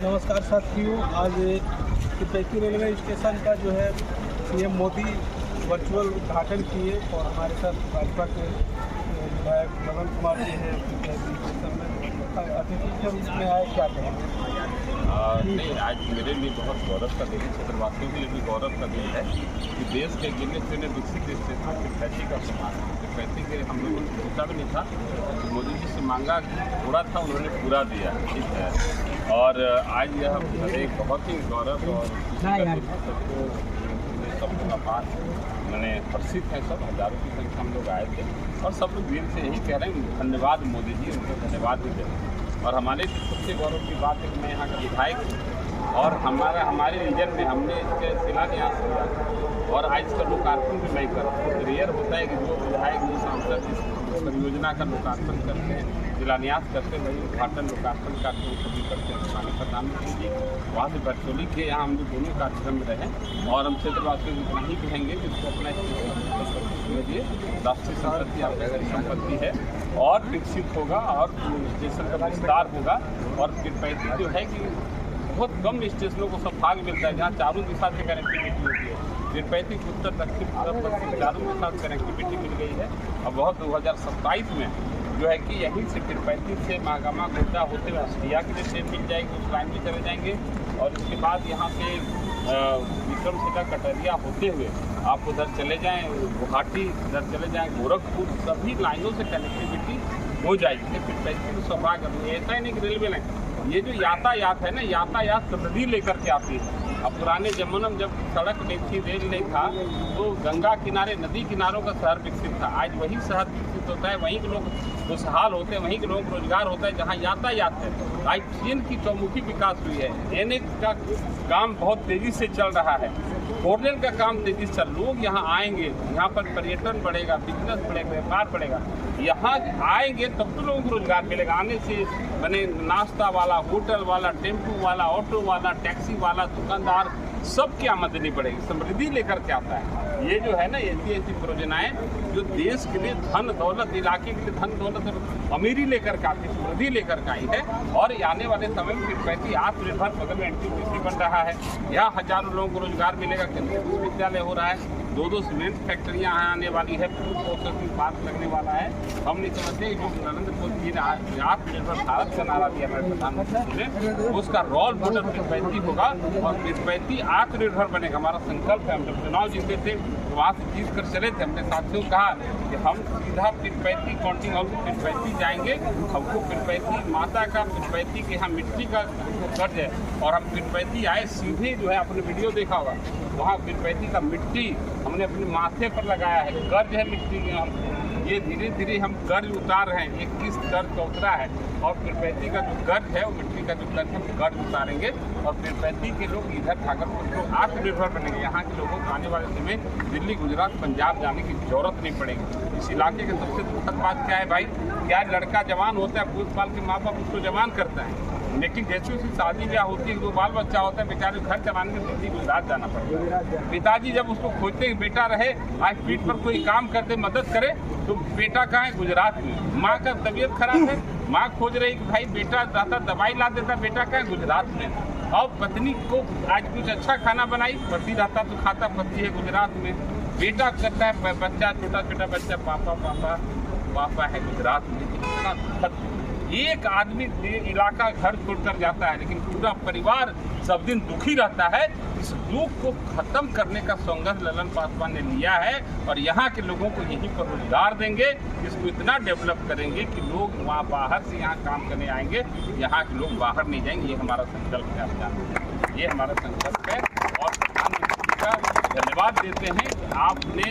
नमस्कार साथियों, आज तिरुपति रेलवे स्टेशन का जो है सीएम मोदी वर्चुअल उद्घाटन किए और हमारे साथ भाजपा के विधायक ललन कुमार जी हैं अतिथि के रूप में आए। क्या कहेंगे? नहीं, आज मेरे लिए बहुत गौरव का दिन है, क्षेत्रवासियों के लिए भी गौरव का दिन है कि देश के गिने चुने विकसित स्टेशन तिरुपति का सम्मान तिरुपति के हम लोगों को सोचा भी नहीं था। तो मोदी जी से मांगा थोड़ा था, उन्होंने पूरा दिया। ठीक है, और आज यह एक बहुत ही गौरव और सबको आभार मैंने हर्षित है। सब हजारों की संख्या हम लोग आए थे और सब लोग दिल से यही कह रहे हैं धन्यवाद मोदी जी, उनको धन्यवाद भी दें। और हमारे सबसे गौरव की बात है कि मैं यहाँ का विधायक हूँ और हमारे रीजन में हमने इसके शिलान्यास किया और आज इसका लोकार्पण भी मैं कर रहा हूँ। रेयर होता है कि जो विधायक जो सांसद इस परियोजना का लोकार्पण करते हैं, शिलान्यास करते हैं, वही उद्घाटन लोकार्पण कार्यक्रम सभी करते हैं। प्रधान जी वहाँ से वर्चुअली के यहाँ हम लोग दोनों कार्यक्रम में रहें और हम क्षेत्रवासियों को इतना ही कहेंगे कि इसको अपना समझिए राष्ट्रीय संपत्ति आपका संपत्ति है और विकसित होगा और स्टेशन का विस्तार होगा। और तिरुपति जो है कि बहुत कम स्टेशनों को सौभाग्य मिलता है जहाँ चारों दिशा से कनेक्टिविटी होती है। तिरुपति उत्तर दक्षिण पूर्व पश्चिम चारों के साथ कनेक्टिविटी मिल गई है। और बहुत 2027 में जो है कि यहीं से तिरुपति से मागामा गोड्डा होते हुए अस्टिया के लिए ट्रेन मिल जाएगी, उस लाइन में चले जाएंगे। और इसके बाद यहाँ से विक्रमशिला कटरिया होते हुए आप उधर चले जाएँ, गुवाहाटी उधर चले जाएँ, गोरखपुर, सभी लाइनों से कनेक्टिविटी हो जाएगी। तिरुपति में सौभाग्य ऐसा ही नहीं कि रेलवे लाइन, ये जो यातायात है ना, यातायात समृद्धि लेकर के आती है। अब पुराने जमाने में जब सड़क नहीं थी, रेल नहीं था, तो गंगा किनारे नदी किनारों का शहर विकसित था। आज वही शहर विकसित होता है, वहीं के लोग खुशहाल होते हैं, वहीं के लोग रोजगार होता है जहाँ यातायात है। आज ट्रेन की चौमुखी विकास हुई है, एनएच का काम बहुत तेजी से चल रहा है, फोरलेन का काम तेजी से लोग यहाँ आएंगे, यहाँ पर पर्यटन बढ़ेगा, बिजनेस बढ़ेगा, व्यापार बढ़ेगा। यहाँ आएंगे तब तो लोगों को रोजगार मिलेगा। आने से बने नाश्ता वाला, होटल वाला, टेम्पू वाला, ऑटो वाला, टैक्सी वाला, दुकानदार, सबकी आमदनी बढ़ेगी, समृद्धि लेकर के आता है। ये जो है ना ऐसी परियोजनाएं जो देश के लिए धन दौलत, इलाके के लिए धन दौलत और अमीरी लेकर के आती, समृद्धि लेकर के आई है। और आने वाले समय में तिरुपति आत्मनिर्भर बगल में एनटीपीसी बन रहा है, यहाँ हजारों लोगों को रोजगार मिलेगा। केंद्रीय विश्वविद्यालय हो रहा है, 2 सीमेंट फैक्ट्रियाँ यहाँ आने वाली है, फूड प्रोसेसिंग पार्क लगने वाला है। हम नहीं समझते जो नरेंद्र मोदी ने आत्मनिर्भर भारत का नारा दिया हमारे प्रधानमंत्री ने, उसका रोल मॉडल तिरुपति होगा और तिरुपति आत्मनिर्भर बनेगा। हमारा संकल्प है। हम जब चुनाव जीते थे तो वहाँ से जीत कर चले थे, हमने साथियों को कहा कि हम सीधा तिरुपति काउंटिंग हाउस तिरुपति जाएंगे, हमको तिरुपति माता का, तिरुपति के यहाँ मिट्टी का कर्ज है। और हम तिरुपति आए सीधे जो है, आपने वीडियो देखा होगा, वहाँ तिरुपति का मिट्टी हमने अपने माथे पर लगाया है, कर्ज है मिट्टी के। हम ये धीरे धीरे हम कर्ज उतार रहे हैं, 21 कर्ज का उतरा है और तिरुपति का जो कर्ज है वो मिट्टी का जो कर्ज है हम कर्ज उतारेंगे और तिरुपति के लोग इधर भागलपुर को आत्मनिर्भर बनेंगे। यहाँ के लोगों को आने वाले समय दिल्ली, गुजरात, पंजाब जाने की जरूरत नहीं पड़ेगी। इस इलाके की सबसे दुखद बात क्या है भाई, क्या लड़का जवान होता है, 5 साल के माँ बाप उसको जवान करता है, लेकिन जैसे उसकी शादी ब्याह होती है, 2 बाल बच्चा होता है, बेचारे घर चलाने में दिल्ली गुजरात जाना पड़ता है। पिताजी जब उसको खोजते हैं बेटा रहे, आज पीठ पर कोई काम करते मदद करे, तो बेटा कहाँ है? गुजरात में। माँ का तबीयत खराब है, माँ खोज रही कि भाई बेटा दाता दवाई ला देता, बेटा कहाँ है? गुजरात में। और पत्नी को आज कुछ अच्छा खाना बनाई, पति रहता तो खाता, पति है गुजरात में। बेटा करता है, बच्चा छोटा छोटा बच्चा पापा पापा पापा है गुजरात में। इतना एक आदमी इलाका घर छोड़कर जाता है, लेकिन पूरा परिवार सब दिन दुखी रहता है। इस दुख को खत्म करने का संघर्ष ललन पासवान ने लिया है और यहाँ के लोगों को यहीं पर रोजगार देंगे। इसको इतना डेवलप करेंगे कि लोग वहाँ बाहर से यहाँ काम करने आएंगे, यहाँ के लोग बाहर नहीं जाएंगे। ये हमारा संकल्प है, आप जानते हैं, ये हमारा संकल्प है। और प्रधानमंत्री का धन्यवाद देते हैं कि आपने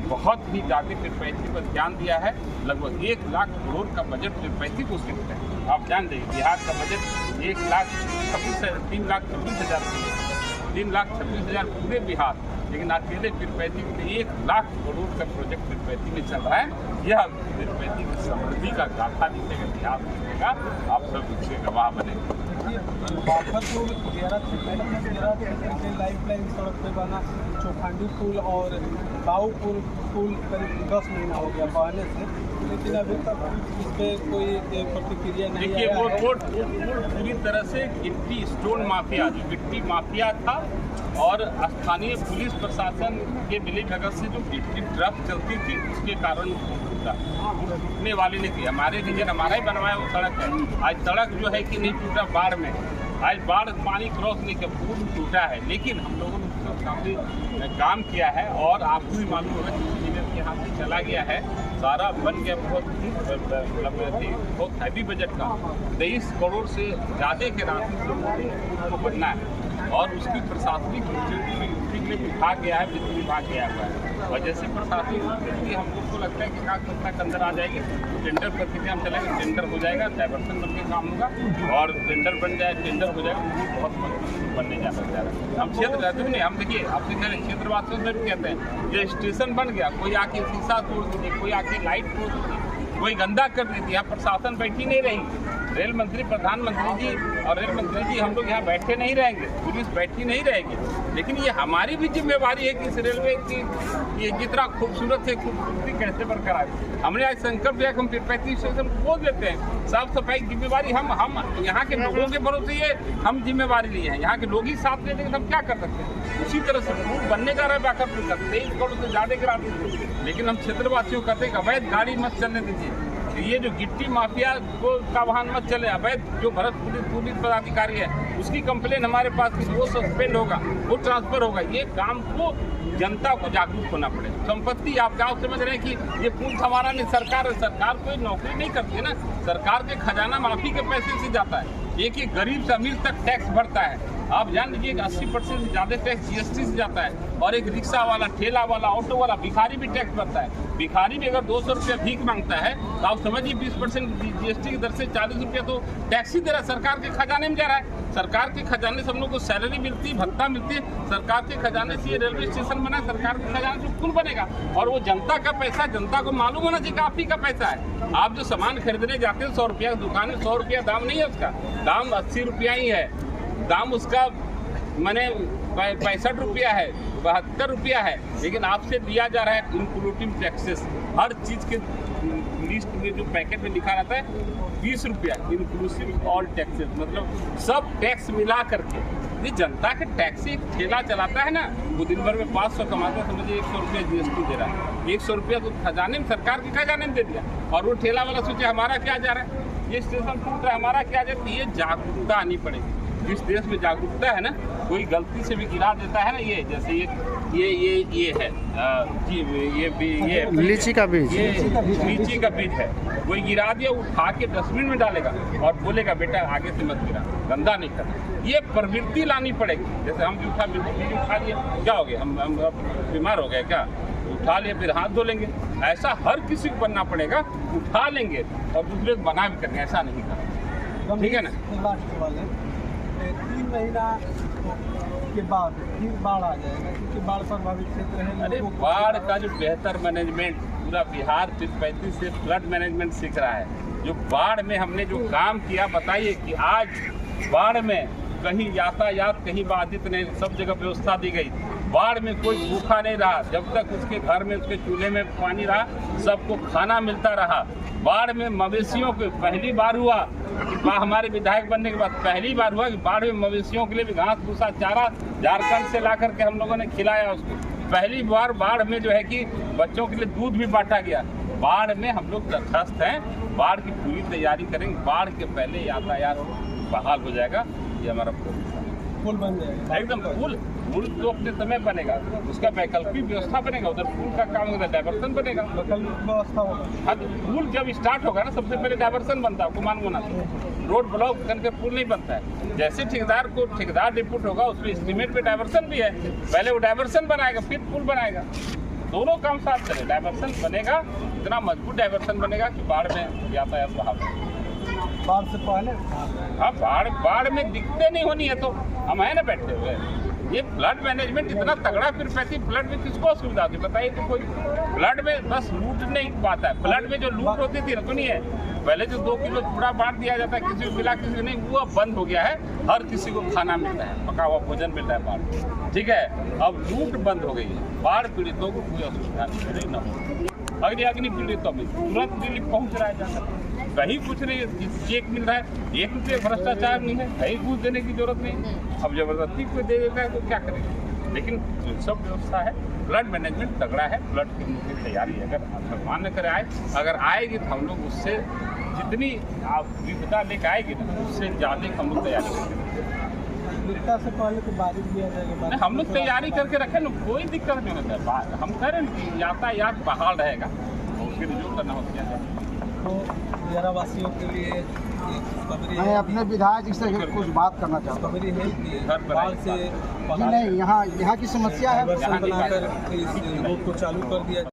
बहुत ही ज़्यादा तिरुपति पर ध्यान दिया है। लगभग 1 लाख करोड़ का बजट तिरुपति को सिर्फ है। आप जान देंगे बिहार का बजट 3,26,000 पूरे बिहार, लेकिन अकेले तिरुपति के लिए 1 लाख करोड़ का प्रोजेक्ट तिरुपति में चल रहा है। यह तिरुपति की समृद्धि का गाथा लिखेगा, इतिहास लिखेगा। आप सब इसके गवाह बने। लाइफ लाइन सड़क पे बना चौखांडी पुल और बाऊ पुल करीब 10 महीना हो गया बहने से। लेकिन अभी तक इस पे कोई प्रतिक्रिया नहीं देखिए आया वो है। रोड पूरी तरह से गिट्टी स्टोन माफिया, जो गिट्टी माफिया था, और स्थानीय पुलिस प्रशासन के मिली भगत से जो गिट्टी ट्रक चलती थी उसके कारण टूटा। टूटने वाली नहीं थी, हमारे रीजन हमारा ही बनवाया वो सड़क है। आज सड़क जो है कि नहीं टूटा बाढ़ में, आज बाढ़ पानी क्रॉस नहीं किया, पूर्ण टूटा है। लेकिन हम लोगों ने उसका काफ़ी काम किया है और आपको भी मालूम होगा कि इंजीनियर के हाथ से चला गया है, सारा बन गया। बहुत हैवी बजट का 23 करोड़ से ज़्यादा के राशि से बनना है और उसकी प्रशासनिक में विभाग गया है, वित्त विभाग गया हुआ है। और जैसे प्रशासनिक हम लोग को लगता है कि कागज के अंदर आ जाएगी, टेंडर प्रक्रिया हम चलेंगे, टेंडर हो जाएगा, डायवर्सन बन के काम होगा और टेंडर बन जाए, टेंडर हो जाएगा, बहुत मजबूत बनने जा रहा है। हम क्षेत्र रहते नहीं, हम देखिए आपसे कह रहे क्षेत्रवासियों से भी कहते हैं, ये स्टेशन बन गया, कोई आके शीशा तोड़ दीजिए, कोई आके लाइट तोड़ दीजिए, कोई गंदा कर दीजिए, यहाँ प्रशासन बैठी नहीं रहेगी। रेल मंत्री, प्रधानमंत्री जी और रेल मंत्री जी हम लोग यहाँ बैठे नहीं रहेंगे, पुलिस बैठी नहीं रहेगी। लेकिन ये हमारी भी जिम्मेवारी है कि इस रेलवे की ये कितना खूबसूरत है, खूबसूरती कैसे बरकरार है। हमने आज संकल्प लिया कि हम 35 स्टेशन खोल देते हैं। साफ सफाई की जिम्मेवारी हम यहाँ के लोगों के भरोसे ये हम जिम्मेवारी लिए हैं, यहाँ के लोग ही साथ ले लेंगे, हम क्या कर सकते हैं। उसी तरह से पुल बनने जा रहा है बैकअप पुल का 23 करोड़ से ज़्यादा करा दीजिए, लेकिन हम क्षेत्रवासियों कहते हैं अवैध गाड़ी मत चलने दीजिए, ये जो गिट्टी माफिया को का वाहन मत चले। अवैध जो भरत पुलिस पदाधिकारी है उसकी कंप्लेन हमारे पास कि वो सस्पेंड होगा, वो ट्रांसफर होगा। ये काम को जनता को जागरूक होना पड़ेगा। संपत्ति आप क्या समझ रहे हैं कि ये पुल हमारा नहीं, सरकार कोई नौकरी नहीं करती है ना, सरकार के खजाना माफी के पैसे से जाता है। एक ही गरीब से अमीर तक टैक्स भरता है। आप जान लीजिए 80% से ज़्यादा टैक्स जीएसटी से जाता है और एक रिक्शा वाला, ठेला वाला, ऑटो वाला, भिखारी भी टैक्स भरता है। भिखारी भी अगर 200 रुपया भीख मांगता है तो आप समझिए 20% जीएसटी की दर से 40 रुपया तो टैक्स ही दे रहा है, सरकार के खजाने में जा रहा है। सरकार के खजाने से हम लोग को सैलरी मिलती है, भत्ता मिलती है, सरकार के खजाने से ये रेलवे स्टेशन बना, सरकार के खजाने से पुल बनेगा और वो जनता का पैसा, जनता को मालूम होना चाहिए आप ही का पैसा है। आप जो सामान खरीदने जाते हैं 100 रुपया दुकान में, 100 रुपया दाम नहीं है उसका, दाम 80 रुपया ही है, दाम उसका मैंने 65 रुपया है, 72 रुपया है। लेकिन आपसे लिया जा रहा है इंक्लूडिंग टैक्सेस, हर चीज़ के लिस्ट में जो पैकेट में लिखा रहता है 20 रुपया इंक्लूसिव ऑल टैक्सेस, मतलब सब टैक्स मिला करके। ये जनता के टैक्स एक ठेला चलाता है ना, वो दिन भर में 500 कमाता है, समझिए 100 रुपया जीएसटी दे रहा है, 100 रुपया तो खजाने में, सरकार के खजाने में दे दिया। और वो ठेला वाला सोचे हमारा क्या जा रहा है, ये स्टेशन टूट रहा है, हमारा क्या जा रहा है। ये जागरूकता आनी पड़ेगी। जिस देश में जागरूकता है ना, कोई गलती से भी गिरा देता है ना, ये जैसे ये है जी, ये लीची का बीज, ये लीची का बीज है, कोई गिरा दिया, उठा के डस्टबिन में डालेगा और बोलेगा बेटा आगे से मत गिरा, गंदा नहीं करना। ये प्रवृत्ति लानी पड़ेगी। जैसे हम उठा लिया, क्या हो गया, हम बीमार हो गए क्या, उठा लिए फिर हाथ धो लेंगे, ऐसा हर किसी को बनना पड़ेगा। उठा लेंगे और दूसरे को बना भी करेंगे, ऐसा नहीं करना, ठीक है ना। 3 महीना के बाद फिर बाढ़ आ जाएगा, क्योंकि बाढ़ प्रभावित क्षेत्र है। अरे बाढ़ का जो बेहतर मैनेजमेंट, पूरा बिहार 35 से फ्लड मैनेजमेंट सीख रहा है। जो बाढ़ में हमने जो काम किया, बताइए कि आज बाढ़ में कहीं यातायात कहीं बाधित नहीं, सब जगह व्यवस्था दी गई। बाढ़ में कोई भूखा नहीं रहा, जब तक उसके घर में, उसके चूल्हे में पानी रहा, सबको खाना मिलता रहा। बाढ़ में मवेशियों को पहली बार हुआ कि हमारे विधायक बनने के बाद पहली बार हुआ कि बाढ़ में मवेशियों के लिए भी घास भूसा चारा झारखंड से ला करके हम लोगों ने खिलाया उसको। पहली बार बाढ़ में जो है कि बच्चों के लिए दूध भी बांटा गया। बाढ़ में हम लोग तटस्थ हैं, बाढ़ की पूरी तैयारी करेंगे। बाढ़ के पहले यातायात बहाल हो जाएगा, ये हमारा पुल बन जाएगा एकदम। पुल तो अपने समय बनेगा, उसका वैकल्पिक व्यवस्था बनेगा, उधर पुल का काम होगा, डायवर्सन बनेगा, वैकल्पिक व्यवस्था होगा। हाँ, पुल जब स्टार्ट होगा ना, सबसे पहले डायवर्सन बनता है, आपको मालूम होना चाहिए। रोड ब्लॉक करके पुल नहीं बनता है। जैसे ठेकेदार डिप्यूट होगा, उसमें एस्टीमेट पे डायवर्सन भी है, पहले वो डायवर्सन बनाएगा फिर पुल बनाएगा, दोनों काम साथ चले। डायवर्सन बनेगा, इतना मजबूत डायवर्सन बनेगा कि बाढ़ में यातायात बहाल। बाढ़ से पहले हाँ, बाढ़ में दिक्कतें नहीं होनी है तो हम है ना बैठे हुए। ये फ्लड मैनेजमेंट इतना तगड़ा, फिर पैसे फ्लड में किसको असुविधा होती बताइए। तो कोई फ्लड में बस लूट नहीं पाता है। फ्लड में जो लूट होती थी ना, सुनिए, पहले जो 2 किलो चूड़ा बांट दिया जाता है, किसी को मिला किसी को नहीं, वो अब बंद हो गया है। हर किसी को खाना मिलता है, पका हुआ भोजन मिलता है बाढ़, ठीक है। अब लूट बंद हो गई है, बाढ़ पीड़ितों को कोई असुविधा नहीं न हो। अगर अग्नि पीड़ित तो तुरंत रिलीफ पहुंच रहा है जाकर, कहीं कुछ नहीं, चेक मिल रहा है, 1 रुपये भ्रष्टाचार नहीं है, कहीं घूस देने की जरूरत नहीं। अब जबरदस्ती कोई दे देता है तो क्या करेगा। लेकिन सब व्यवस्था है, फ्लड मैनेजमेंट तगड़ा है, फ्लड की तैयारी अगर भगवान न करे आए, अगर आएगी तो हम लोग उससे जितनी आप विपदा लेकर आएगी ना, उससे ज़्यादा हम लोग तैयारी करेंगे। विपदा से पहले तो बारिश भी आ जाएगी, हम लोग तैयारी करके रखें ना, कोई दिक्कत नहीं होता है। हम कह रहे हैं कि यातायात बहाल रहेगा, उसके लिए जो करना हो किया जाए। तो दियारा वासियों के लिए खबरी मैं है, अपने विधायक जी से कुछ बात करना चाहता हूँ। खबरी है कि घर पर बाढ़ से नहीं, यहाँ की समस्या है। बनाकर इस रोड को चालू कर दिया।